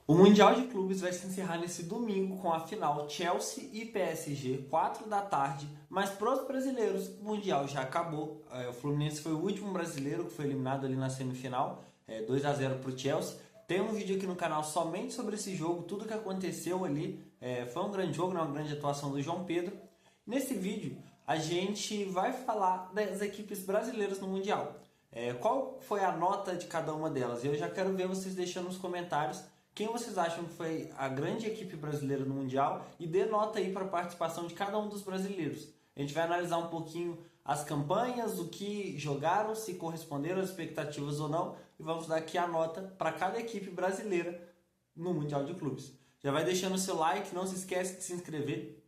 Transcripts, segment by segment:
O Mundial de Clubes vai se encerrar nesse domingo com a final Chelsea e PSG, 4 da tarde, mas para os brasileiros o Mundial já acabou. O Fluminense foi o último brasileiro que foi eliminado ali na semifinal, 2-0 para o Chelsea. Tem um vídeo aqui no canal somente sobre esse jogo, tudo que aconteceu ali. Foi um grande jogo, uma grande atuação do João Pedro. Nesse vídeo a gente vai falar das equipes brasileiras no Mundial. Qual foi a nota de cada uma delas? Eu já quero ver vocês deixando nos comentários quem vocês acham que foi a grande equipe brasileira no Mundial e dê nota aí para a participação de cada um dos brasileiros. A gente vai analisar um pouquinho as campanhas, o que jogaram, se corresponderam às expectativas ou não, e vamos dar aqui a nota para cada equipe brasileira no Mundial de Clubes. Já vai deixando o seu like, não se esquece de se inscrever.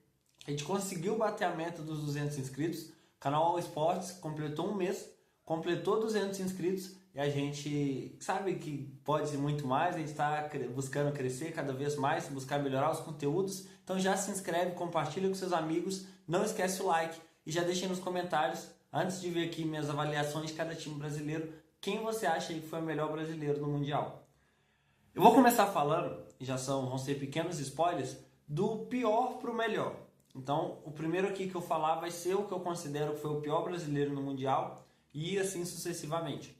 A gente conseguiu bater a meta dos 200 inscritos, o canal All Sports completou um mês, completou 200 inscritos, e a gente sabe que pode ser muito mais, a gente está buscando crescer cada vez mais, buscar melhorar os conteúdos. Então já se inscreve, compartilha com seus amigos, não esquece o like e já deixa nos comentários, antes de ver aqui minhas avaliações de cada time brasileiro, quem você acha aí que foi o melhor brasileiro no Mundial. Eu vou começar falando, vão ser pequenos spoilers, do pior para o melhor. Então o primeiro aqui que eu falar vai ser o que eu considero que foi o pior brasileiro no Mundial e assim sucessivamente.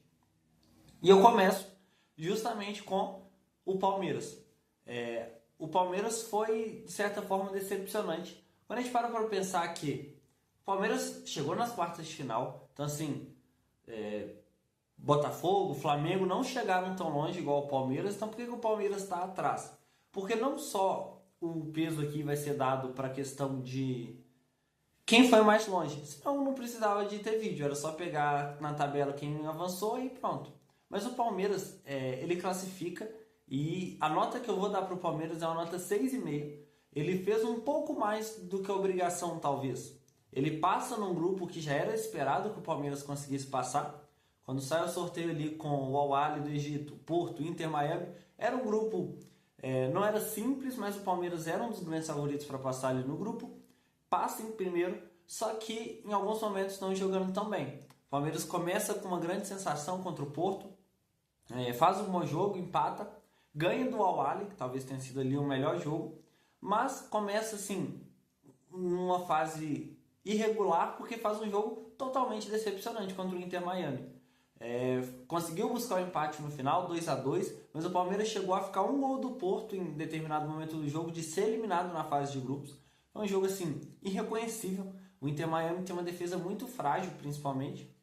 E eu começo justamente com o Palmeiras. O Palmeiras foi, de certa forma, decepcionante. Quando a gente para pensar que o Palmeiras chegou nas quartas de final, então assim, Botafogo, Flamengo não chegaram tão longe igual o Palmeiras, então por que o Palmeiras está atrás? Porque não só o peso aqui vai ser dado para a questão de quem foi mais longe, senão não precisava de ter vídeo, era só pegar na tabela quem avançou e pronto. Mas o Palmeiras, ele classifica e a nota que eu vou dar para o Palmeiras é uma nota 6,5. Ele fez um pouco mais do que a obrigação, talvez. Ele passa num grupo que já era esperado que o Palmeiras conseguisse passar. Quando sai o sorteio ali com o Al-Ahly do Egito, Porto, Inter, Miami, era um grupo, não era simples, mas o Palmeiras era um dos grandes favoritos para passar ali no grupo. Passa em primeiro, só que em alguns momentos estão jogando tão bem. O Palmeiras começa com uma grande sensação contra o Porto, faz um bom jogo, empata, ganha do Al-Ahly, que talvez tenha sido ali o melhor jogo, mas começa assim, numa fase irregular, porque faz um jogo totalmente decepcionante contra o Inter Miami. Conseguiu buscar o empate no final, 2-2, mas o Palmeiras chegou a ficar um gol do Porto em determinado momento do jogo de ser eliminado na fase de grupos. É um jogo assim, irreconhecível. O Inter Miami tem uma defesa muito frágil, principalmente.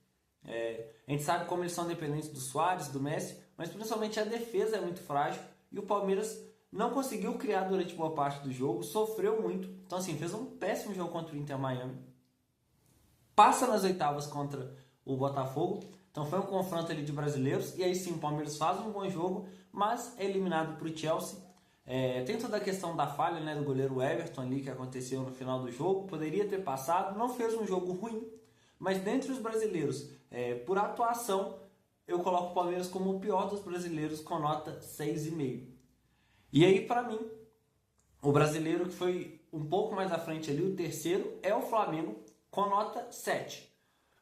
A gente sabe como eles são dependentes do Suárez, do Messi, mas principalmente a defesa é muito frágil e o Palmeiras não conseguiu criar durante boa parte do jogo, sofreu muito, então assim, fez um péssimo jogo contra o Inter Miami, passa nas oitavas contra o Botafogo, então foi um confronto ali de brasileiros, e aí sim o Palmeiras faz um bom jogo, mas é eliminado para o Chelsea. Tem toda a questão da falha, né, do goleiro Everton ali que aconteceu no final do jogo, poderia ter passado, não fez um jogo ruim, mas dentre os brasileiros, por atuação, eu coloco o Palmeiras como o pior dos brasileiros com nota 6,5. E aí, para mim, o brasileiro que foi um pouco mais à frente ali, o terceiro, é o Flamengo, com nota 7.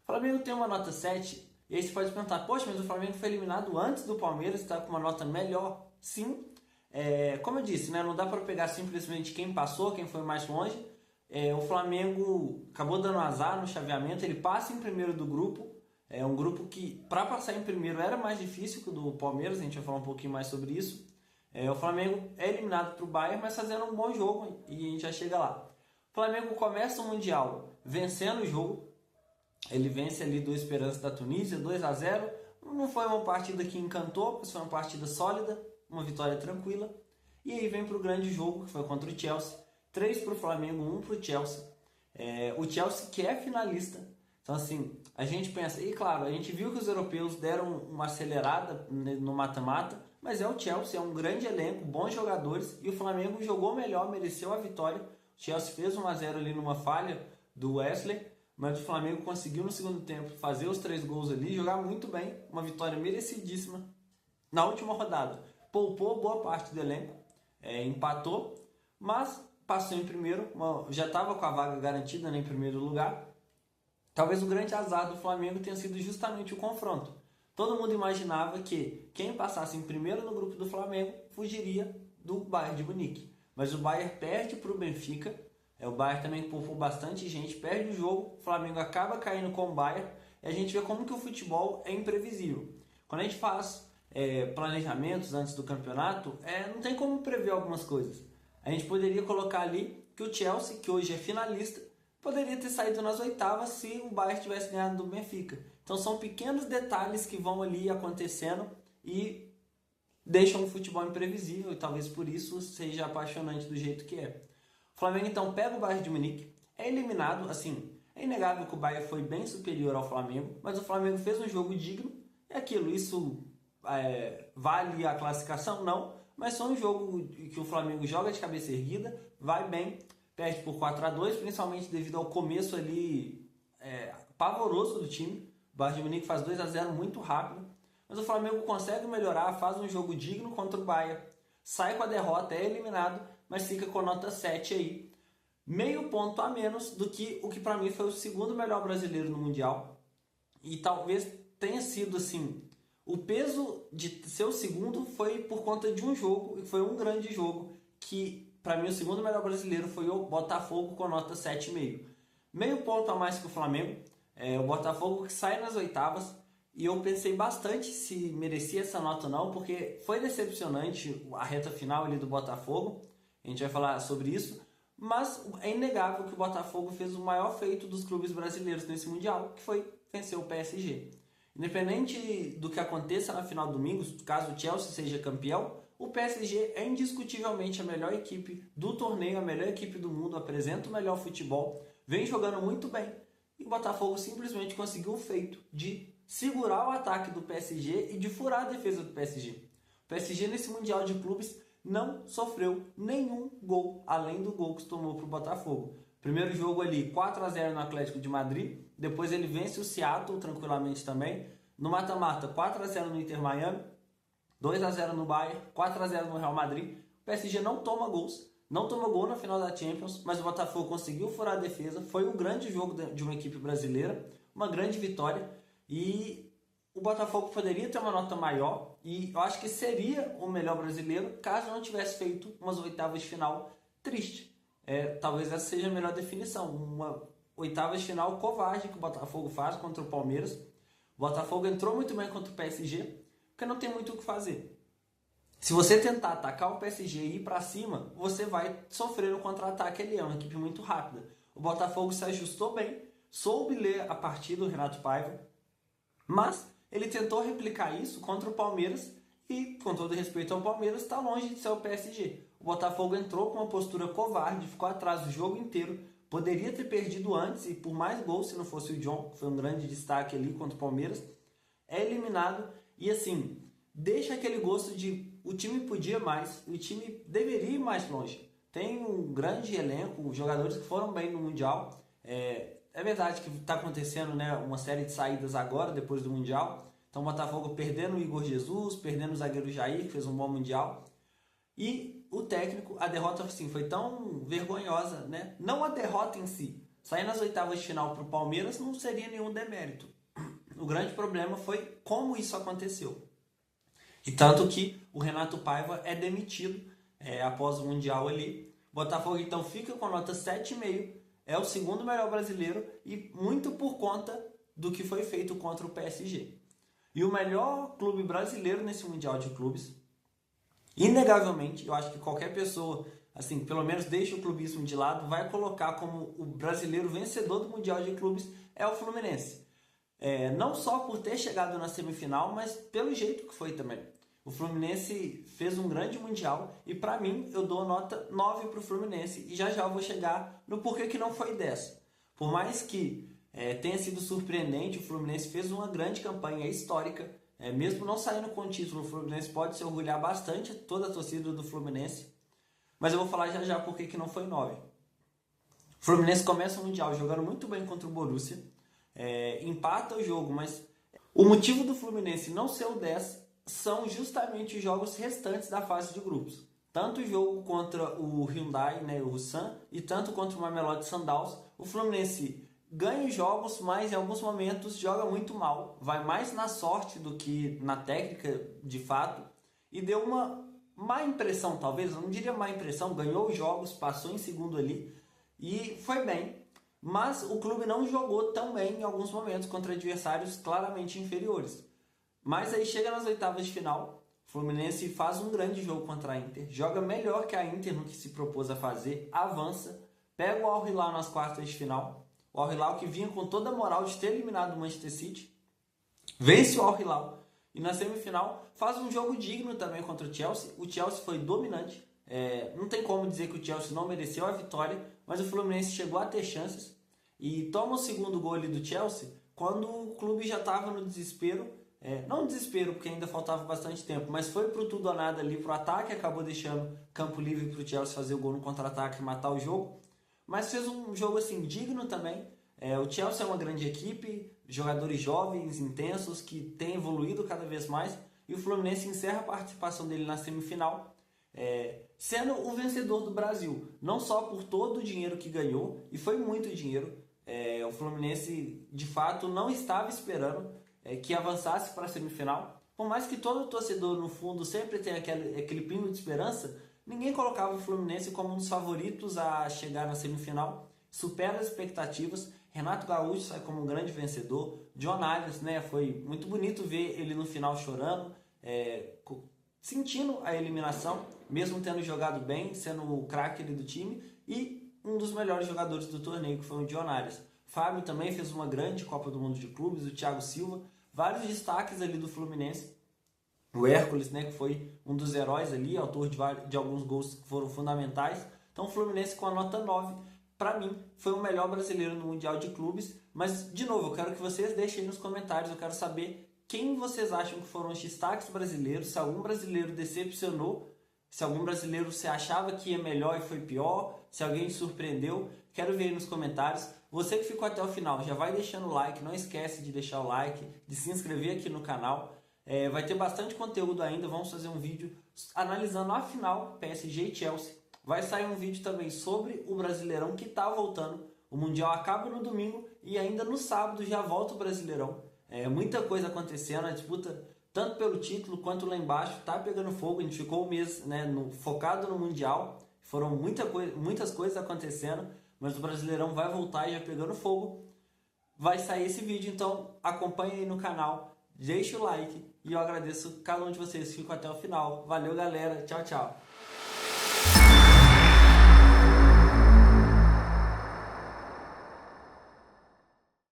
O Flamengo tem uma nota 7, e aí você pode perguntar, poxa, mas o Flamengo foi eliminado antes do Palmeiras, está com uma nota melhor? Sim, como eu disse, né, não dá para pegar simplesmente quem passou, quem foi mais longe. O Flamengo acabou dando azar no chaveamento, ele passa em primeiro do grupo, é um grupo que para passar em primeiro era mais difícil que o do Palmeiras, a gente vai falar um pouquinho mais sobre isso. O Flamengo é eliminado para o Bayern, mas fazendo um bom jogo e a gente já chega lá. O Flamengo começa o Mundial vencendo o jogo, ele vence ali do Esperance da Tunísia, 2-0, não foi uma partida que encantou, mas foi uma partida sólida, uma vitória tranquila, e aí vem para o grande jogo, que foi contra o Chelsea, 3 para o Flamengo, 1 para o Chelsea. O Chelsea que é finalista. Então assim, a gente pensa, e claro, a gente viu que os europeus deram uma acelerada no mata-mata, mas é o Chelsea, é um grande elenco, bons jogadores, e o Flamengo jogou melhor, mereceu a vitória. O Chelsea fez 1-0 ali numa falha do Wesley, mas o Flamengo conseguiu no segundo tempo fazer os 3 gols ali, jogar muito bem, uma vitória merecidíssima na última rodada. Poupou boa parte do elenco, empatou, mas passou em primeiro, já estava com a vaga garantida, né, em primeiro lugar. Talvez o grande azar do Flamengo tenha sido justamente o confronto. Todo mundo imaginava que quem passasse em primeiro no grupo do Flamengo fugiria do Bayern de Munique. Mas o Bayern perde para o Benfica, o Bayern também poupou bastante gente, perde o jogo, o Flamengo acaba caindo com o Bayern, e a gente vê como que o futebol é imprevisível. Quando a gente faz planejamentos antes do campeonato, não tem como prever algumas coisas. A gente poderia colocar ali que o Chelsea, que hoje é finalista, poderia ter saído nas oitavas se o Bayern tivesse ganhado do Benfica. Então são pequenos detalhes que vão ali acontecendo e deixam o futebol imprevisível, e talvez por isso seja apaixonante do jeito que é. O Flamengo então pega o Bayern de Munique, é eliminado, assim, é inegável que o Bayern foi bem superior ao Flamengo, mas o Flamengo fez um jogo digno, é aquilo, isso vale a classificação? Não, mas foi um jogo que o Flamengo joga de cabeça erguida, vai bem, perde por 4-2, principalmente devido ao começo ali pavoroso do time. O Bayern de Munique faz 2-0 muito rápido, mas o Flamengo consegue melhorar, faz um jogo digno contra o Bayern, sai com a derrota, é eliminado, mas fica com nota 7 aí. Meio ponto a menos do que o que para mim foi o segundo melhor brasileiro no Mundial. E talvez tenha sido assim, o peso de ser o segundo foi por conta de um jogo, e foi um grande jogo, que para mim o segundo melhor brasileiro foi o Botafogo com nota 7,5. Meio ponto a mais que o Flamengo, o Botafogo que sai nas oitavas, e eu pensei bastante se merecia essa nota ou não, porque foi decepcionante a reta final ali do Botafogo, a gente vai falar sobre isso, mas é inegável que o Botafogo fez o maior feito dos clubes brasileiros nesse Mundial, que foi vencer o PSG. Independente do que aconteça na final do domingo, caso o Chelsea seja campeão, o PSG é indiscutivelmente a melhor equipe do torneio, a melhor equipe do mundo, apresenta o melhor futebol, vem jogando muito bem. E o Botafogo simplesmente conseguiu o feito de segurar o ataque do PSG e de furar a defesa do PSG. O PSG nesse Mundial de Clubes não sofreu nenhum gol, além do gol que tomou para o Botafogo. Primeiro jogo ali, 4-0 no Atlético de Madrid, depois ele vence o Seattle tranquilamente também. No mata-mata, 4-0 no Inter Miami, 2-0 no Bayern, 4-0 no Real Madrid. O PSG não toma gols, não tomou gol na final da Champions, mas o Botafogo conseguiu furar a defesa. Foi um grande jogo de uma equipe brasileira, uma grande vitória, e o Botafogo poderia ter uma nota maior, e eu acho que seria o melhor brasileiro caso não tivesse feito umas oitavas de final triste. Talvez essa seja a melhor definição, uma oitavas de final covarde que o Botafogo faz contra o Palmeiras. O Botafogo entrou muito bem contra o PSG, porque não tem muito o que fazer. Se você tentar atacar o PSG e ir para cima, você vai sofrer no contra-ataque. Ele é uma equipe muito rápida. O Botafogo se ajustou bem, soube ler a partida do Renato Paiva, mas ele tentou replicar isso contra o Palmeiras e, com todo respeito ao Palmeiras, está longe de ser o PSG. O Botafogo entrou com uma postura covarde, ficou atrás do jogo inteiro, poderia ter perdido antes e por mais gols se não fosse o John, que foi um grande destaque ali contra o Palmeiras, é eliminado e assim, deixa aquele gosto de o time podia mais, o time deveria ir mais longe. Tem um grande elenco, jogadores que foram bem no Mundial. É verdade que está acontecendo, né, uma série de saídas agora, depois do Mundial. Então o Botafogo perdendo o Igor Jesus, perdendo o zagueiro Jair, que fez um bom Mundial. E o técnico, a derrota assim, foi tão vergonhosa, né? Não a derrota em si. Sair nas oitavas de final para o Palmeiras não seria nenhum demérito. O grande problema foi como isso aconteceu. E tanto que o Renato Paiva é demitido após o Mundial ali. O Botafogo então fica com nota 7,5, é o segundo melhor brasileiro e muito por conta do que foi feito contra o PSG. E o melhor clube brasileiro nesse Mundial de Clubes, inegavelmente, eu acho que qualquer pessoa, assim, pelo menos deixa o clubismo de lado, vai colocar como o brasileiro vencedor do Mundial de Clubes é o Fluminense. Não só por ter chegado na semifinal, mas pelo jeito que foi também. O Fluminense fez um grande Mundial e para mim eu dou nota 9 para o Fluminense e já já eu vou chegar no porquê que não foi 10. Por mais que tenha sido surpreendente, o Fluminense fez uma grande campanha histórica. Mesmo não saindo com o título, o Fluminense pode se orgulhar bastante, toda a torcida do Fluminense. Mas eu vou falar já já porquê que não foi 9. O Fluminense começa o Mundial jogando muito bem contra o Borussia, empata o jogo, mas o motivo do Fluminense não ser o 10 são justamente os jogos restantes da fase de grupos. Tanto o jogo contra o Hyundai, né, o Ulsan, e tanto contra o Mamelodi Sundowns, o Fluminense ganha os jogos, mas em alguns momentos joga muito mal. Vai mais na sorte do que na técnica, de fato. E deu uma má impressão, talvez, eu não diria má impressão, ganhou os jogos, passou em segundo ali e foi bem, mas o clube não jogou tão bem em alguns momentos contra adversários claramente inferiores. Mas aí chega nas oitavas de final, o Fluminense faz um grande jogo contra a Inter, joga melhor que a Inter no que se propôs a fazer, avança, pega o Al Hilal nas quartas de final, o Al Hilal que vinha com toda a moral de ter eliminado o Manchester City, vence o Al Hilal e na semifinal faz um jogo digno também contra o Chelsea. O Chelsea foi dominante, não tem como dizer que o Chelsea não mereceu a vitória, mas o Fluminense chegou a ter chances e toma o segundo gol ali do Chelsea quando o clube já estava no desespero. Não desespero, porque ainda faltava bastante tempo, mas foi pro tudo ou nada ali, pro ataque, acabou deixando campo livre pro Chelsea fazer o gol no contra-ataque e matar o jogo. Mas fez um jogo assim digno também. O Chelsea é uma grande equipe, jogadores jovens, intensos, que têm evoluído cada vez mais. E o Fluminense encerra a participação dele na semifinal, sendo o vencedor do Brasil. Não só por todo o dinheiro que ganhou, e foi muito dinheiro. O Fluminense, de fato, não estava esperando que avançasse para a semifinal. Por mais que todo torcedor, no fundo, sempre tenha aquele pingo de esperança, ninguém colocava o Fluminense como um dos favoritos a chegar na semifinal. Supera as expectativas. Renato Gaúcho sai como um grande vencedor. John Arias, foi muito bonito ver ele no final chorando, sentindo a eliminação, mesmo tendo jogado bem, sendo o craque do time e um dos melhores jogadores do torneio, que foi o John Arias. Fábio também fez uma grande Copa do Mundo de Clubes, o Thiago Silva, vários destaques ali do Fluminense. O Hércules, que foi um dos heróis ali, autor de alguns gols que foram fundamentais. Então o Fluminense com a nota 9, para mim, foi o melhor brasileiro no Mundial de Clubes. Mas, de novo, eu quero que vocês deixem aí nos comentários, eu quero saber quem vocês acham que foram os destaques brasileiros, se algum brasileiro decepcionou, se algum brasileiro você achava que ia melhor e foi pior, se alguém te surpreendeu. Quero ver aí nos comentários. Você que ficou até o final, já vai deixando o like, não esquece de deixar o like, de se inscrever aqui no canal. Vai ter bastante conteúdo ainda, vamos fazer um vídeo analisando a final PSG e Chelsea. Vai sair um vídeo também sobre o Brasileirão que está voltando. O Mundial acaba no domingo e ainda no sábado já volta o Brasileirão. Muita coisa acontecendo, a disputa tanto pelo título quanto lá embaixo está pegando fogo. A gente ficou um mês focado no Mundial, foram muitas coisas acontecendo, mas o Brasileirão vai voltar e já pegando fogo. Vai sair esse vídeo, então acompanhe aí no canal, deixe o like e eu agradeço cada um de vocês que ficou até o final. Valeu, galera, tchau, tchau.